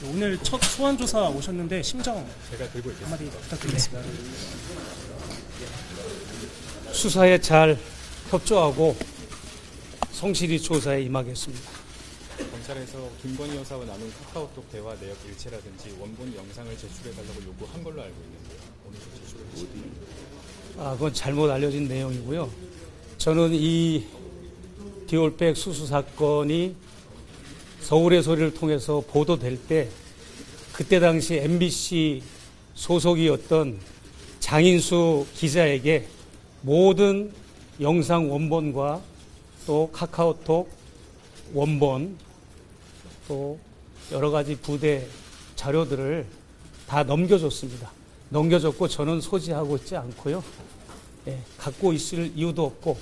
오늘 첫 소환 조사 오셨는데 심정 제가 들고 있겠습니다. 한마디 부탁드리겠습니다. 수사에 잘 협조하고 성실히 조사에 임하겠습니다. 검찰에서 김건희 여사와 나눈 카카오톡 대화 내역 일체라든지 원본 영상을 제출해달라고 요구한 걸로 알고 있는데요. 오늘도 제출을 그건 잘못 알려진 내용이고요. 저는 이 디올백 수수 사건이 서울의 소리를 통해서 보도될 때 그때 당시 MBC 소속이었던 장인수 기자에게 모든 영상 원본과 또 카카오톡 원본 또 여러 가지 부대 자료들을 다 넘겨줬습니다. 넘겨줬고 저는 소지하고 있지 않고요. 갖고 있을 이유도 없고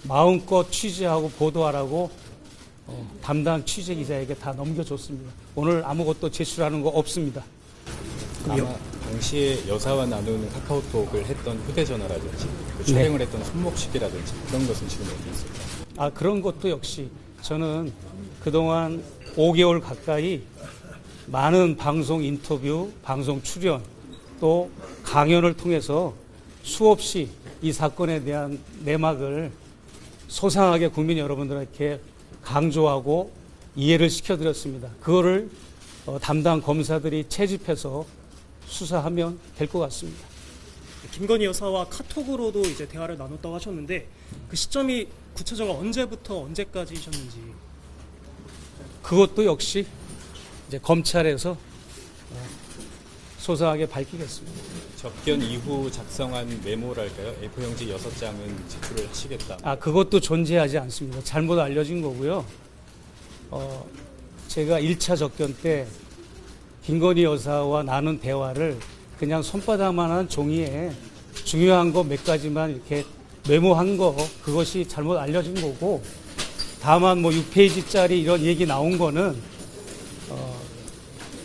마음껏 취재하고 보도하라고 담당 취재 기자에게 다 넘겨줬습니다. 오늘 아무것도 제출하는 거 없습니다. 아마 당시에 여사와 나눈 카카오톡을 했던 휴대전화라든지 그 촬영을 했던 손목시계라든지 그런 것은 지금 어디 있습니까? 그런 것도 역시 저는 그동안 5개월 가까이 많은 방송 인터뷰, 방송 출연 또 강연을 통해서 수없이 이 사건에 대한 내막을 소상하게 국민 여러분들에게 강조하고 이해를 시켜드렸습니다. 그거를 담당 검사들이 채집해서 수사하면 될 것 같습니다. 김건희 여사와 카톡으로도 이제 대화를 나눴다고 하셨는데 그 시점이 구체적으로 언제부터 언제까지셨는지 그것도 역시 이제 검찰에서 소상하게 밝히겠습니다. 접견 이후 작성한 메모랄까요? A4용지 6장은 제출을 하시겠다. 그것도 존재하지 않습니다. 잘못 알려진 거고요. 제가 1차 접견 때 김건희 여사와 나눈 대화를 그냥 손바닥만한 종이에 중요한 거 몇 가지만 이렇게 메모한 거 그것이 잘못 알려진 거고 다만 뭐 6페이지짜리 이런 얘기 나온 거는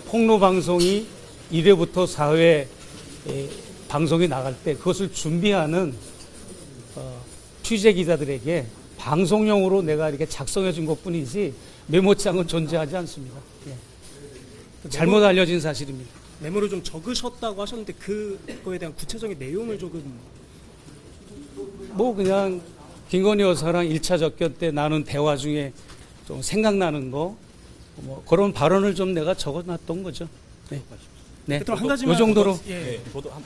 폭로 방송이 1회부터 4회 방송이 나갈 때 그것을 준비하는 취재 기자들에게 방송용으로 내가 이렇게 작성해 준 것뿐이지 메모장은 존재하지 않습니다. 잘못 알려진 사실입니다. 메모를 좀 적으셨다고 하셨는데 그거에 대한 구체적인 내용을 조금 그냥 김건희 여사랑 1차 접견 때 나눈 대화 중에 좀 생각나는 거 그런 발언을 좀 내가 적어놨던 거죠. 네. 그럼 한 가지만 이 정도로. 네,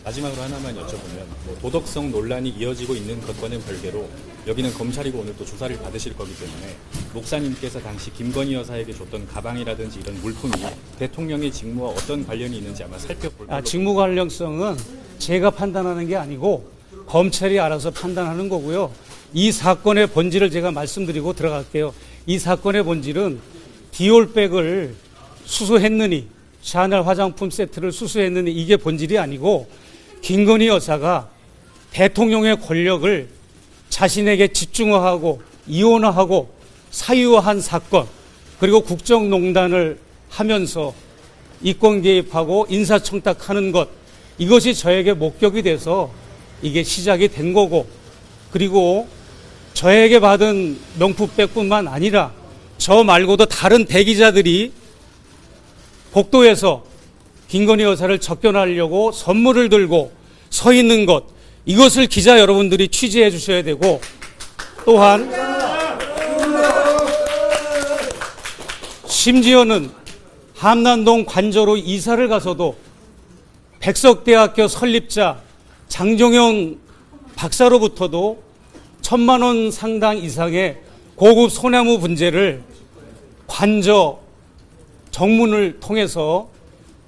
마지막으로 하나만 여쭤보면 도덕성 논란이 이어지고 있는 것과는 별개로 여기는 검찰이고 오늘 또 조사를 받으실 거기 때문에 목사님께서 당시 김건희 여사에게 줬던 가방이라든지 이런 물품이 대통령의 직무와 어떤 관련이 있는지 아마 살펴볼 걸로. 직무 관련성은 제가 판단하는 게 아니고 검찰이 알아서 판단하는 거고요. 이 사건의 본질을 제가 말씀드리고 들어갈게요. 이 사건의 본질은 디올백을 수수했느니 샤넬 화장품 세트를 수수했느니 이게 본질이 아니고 김건희 여사가 대통령의 권력을 자신에게 집중화하고 이원화하고 사유화한 사건 그리고 국정농단을 하면서 이권 개입하고 인사청탁하는 것 이것이 저에게 목격이 돼서 이게 시작이 된 거고 그리고 저에게 받은 명품백뿐만 아니라 저 말고도 다른 대기자들이 복도에서 김건희 여사를 접견하려고 선물을 들고 서 있는 것 이것을 기자 여러분들이 취재해 주셔야 되고 또한 심지어는 함남동 관저로 이사를 가서도 백석대학교 설립자 장종영 박사로부터도 1,000만 원 상당 이상의 고급 소나무 분재를 관저 정문을 통해서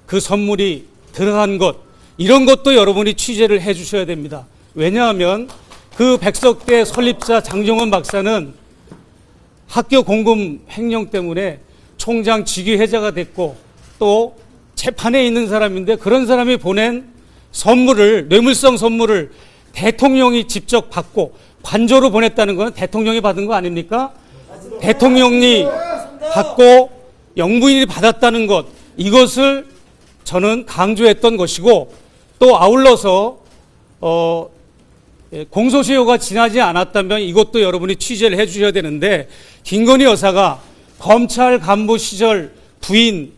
그 선물이 들어간 것 이런 것도 여러분이 취재를 해 주셔야 됩니다. 왜냐하면 그 백석대 설립자 장종원 박사는 학교 공금 횡령 때문에 총장 직위 해제가 됐고 또 재판에 있는 사람인데 그런 사람이 보낸 선물을 뇌물성 선물을 대통령이 직접 받고 관저로 보냈다는 건 대통령이 받은 거 아닙니까? 대통령이 받고 영부인이 받았다는 것 이것을 저는 강조했던 것이고 또 아울러서 공소시효가 지나지 않았다면 이것도 여러분이 취재를 해 주셔야 되는데 김건희 여사가 검찰 간부 시절 부인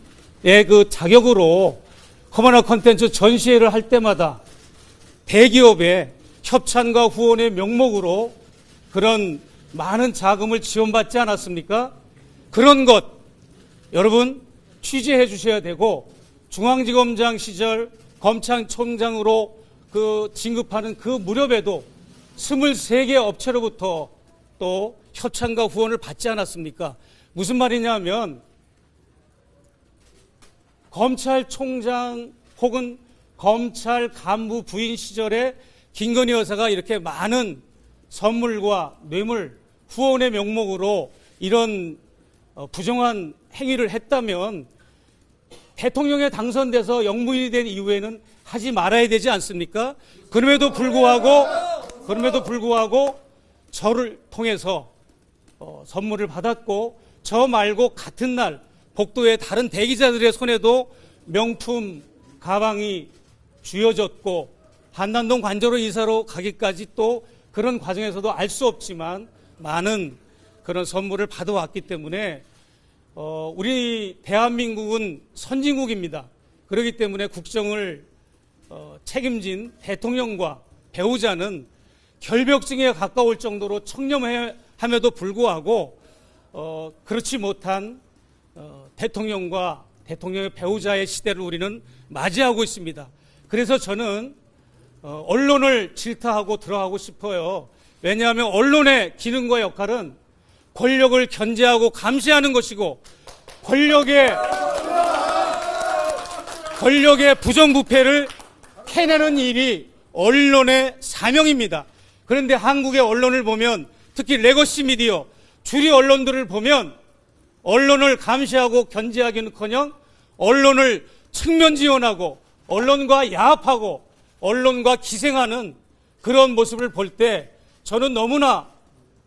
그 자격으로 커머나 콘텐츠 전시회를 할 때마다 대기업의 협찬과 후원의 명목으로 그런 많은 자금을 지원받지 않았습니까? 그런 것 여러분 취재해 주셔야 되고, 중앙지검장 시절 검찰총장으로 그 진급하는 그 무렵에도 23개 업체로부터 또 협찬과 후원을 받지 않았습니까? 무슨 말이냐면 검찰총장 혹은 검찰 간부 부인 시절에 김건희 여사가 이렇게 많은 선물과 뇌물, 후원의 명목으로 이런 부정한 행위를 했다면 대통령에 당선돼서 영부인이 된 이후에는 하지 말아야 되지 않습니까? 그럼에도 불구하고 저를 통해서 선물을 받았고, 저 말고 같은 날 복도의 다른 대기자들의 손에도 명품 가방이 쥐어졌고, 한남동 관저로 이사로 가기까지 또 그런 과정에서도 알 수 없지만 많은 그런 선물을 받아왔기 때문에 우리 대한민국은 선진국입니다. 그렇기 때문에 국정을 책임진 대통령과 배우자는 결벽증에 가까울 정도로 청렴함에도 불구하고 그렇지 못한 대통령과 대통령의 배우자의 시대를 우리는 맞이하고 있습니다. 그래서 저는 언론을 질타하고 들어가고 싶어요. 왜냐하면 언론의 기능과 역할은 권력을 견제하고 감시하는 것이고, 권력의 부정부패를 캐내는 일이 언론의 사명입니다. 그런데 한국의 언론을 보면, 특히 레거시 미디어, 주류 언론들을 보면 언론을 감시하고 견제하기는커녕 언론을 측면 지원하고 언론과 야합하고 언론과 기생하는 그런 모습을 볼 때 저는 너무나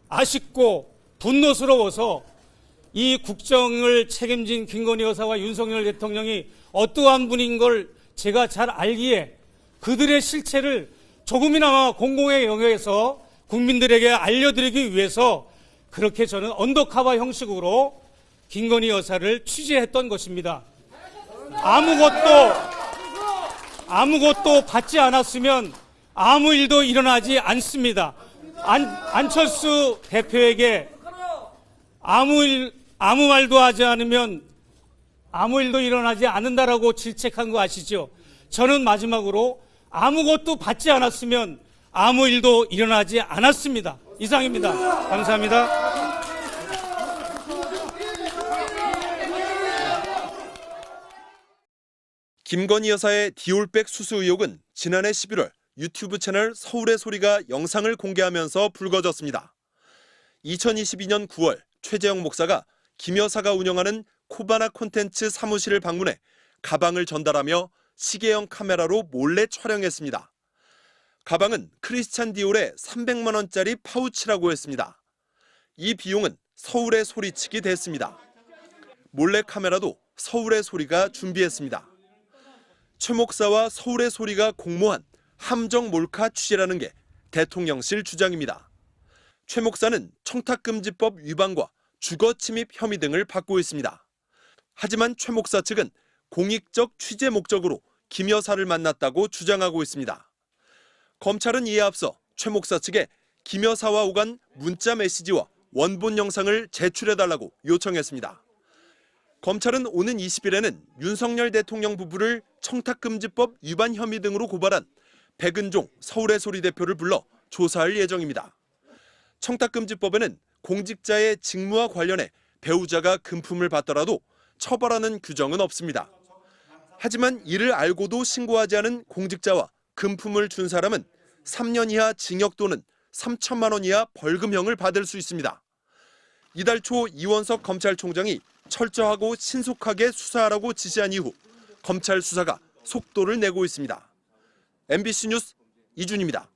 아쉽고 분노스러워서 이 국정을 책임진 김건희 여사와 윤석열 대통령이 어떠한 분인 걸 제가 잘 알기에 그들의 실체를 조금이나마 공공의 영역에서 국민들에게 알려드리기 위해서 그렇게 저는 언더커버 형식으로 김건희 여사를 취재했던 것입니다. 아무것도 받지 않았으면 아무 일도 일어나지 않습니다. 안철수 대표에게 아무 말도 하지 않으면 아무 일도 일어나지 않는다라고 질책한 거 아시죠? 저는 마지막으로 아무것도 받지 않았으면 아무 일도 일어나지 않았습니다. 이상입니다. 감사합니다. 김건희 여사의 디올백 수수 의혹은 지난해 11월 유튜브 채널 서울의 소리가 영상을 공개하면서 불거졌습니다. 2022년 9월 최재형 목사가 김 여사가 운영하는 코바나 콘텐츠 사무실을 방문해 가방을 전달하며 시계형 카메라로 몰래 촬영했습니다. 가방은 크리스찬 디올의 300만 원짜리 파우치라고 했습니다. 이 비용은 서울의 소리 측이 댔습니다. 몰래 카메라도 서울의 소리가 준비했습니다. 최 목사와 서울의 소리가 공모한 함정 몰카 취재라는 게 대통령실 주장입니다. 최 목사는 청탁금지법 위반과 주거침입 혐의 등을 받고 있습니다. 하지만 최 목사 측은 공익적 취재 목적으로 김 여사를 만났다고 주장하고 있습니다. 검찰은 이에 앞서 최 목사 측에 김 여사와 오간 문자 메시지와 원본 영상을 제출해달라고 요청했습니다. 검찰은 오는 20일에는 윤석열 대통령 부부를 청탁금지법 위반 혐의 등으로 고발한 백은종 서울의 소리 대표를 불러 조사할 예정입니다. 청탁금지법에는 공직자의 직무와 관련해 배우자가 금품을 받더라도 처벌하는 규정은 없습니다. 하지만 이를 알고도 신고하지 않은 공직자와 금품을 준 사람은 3년 이하 징역 또는 3천만 원 이하 벌금형을 받을 수 있습니다. 이달 초 이원석 검찰총장이 철저하고 신속하게 수사하라고 지시한 이후 검찰 수사가 속도를 내고 있습니다. MBC 뉴스 이준입니다.